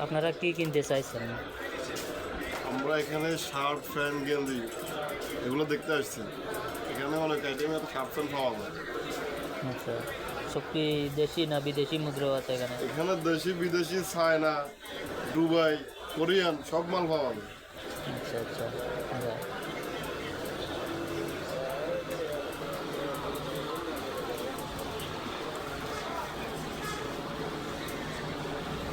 আপনারা কি কিনতে চাইছেন? আমরা এখানে শার্ট প্যান্ট গেঞ্জি এগুলো দেখতে আসছি। এখানে অনেক আইটেম এত শার্ট প্যান্ট পাওয়া যায়। আচ্ছা, সব কি দেশি না বিদেশি মুদ্রাও আছে এখানে? এখানে দেশি বিদেশি চায়না দুবাই কোরিয়ান সব মাল পাওয়া যায়। আচ্ছা আচ্ছা,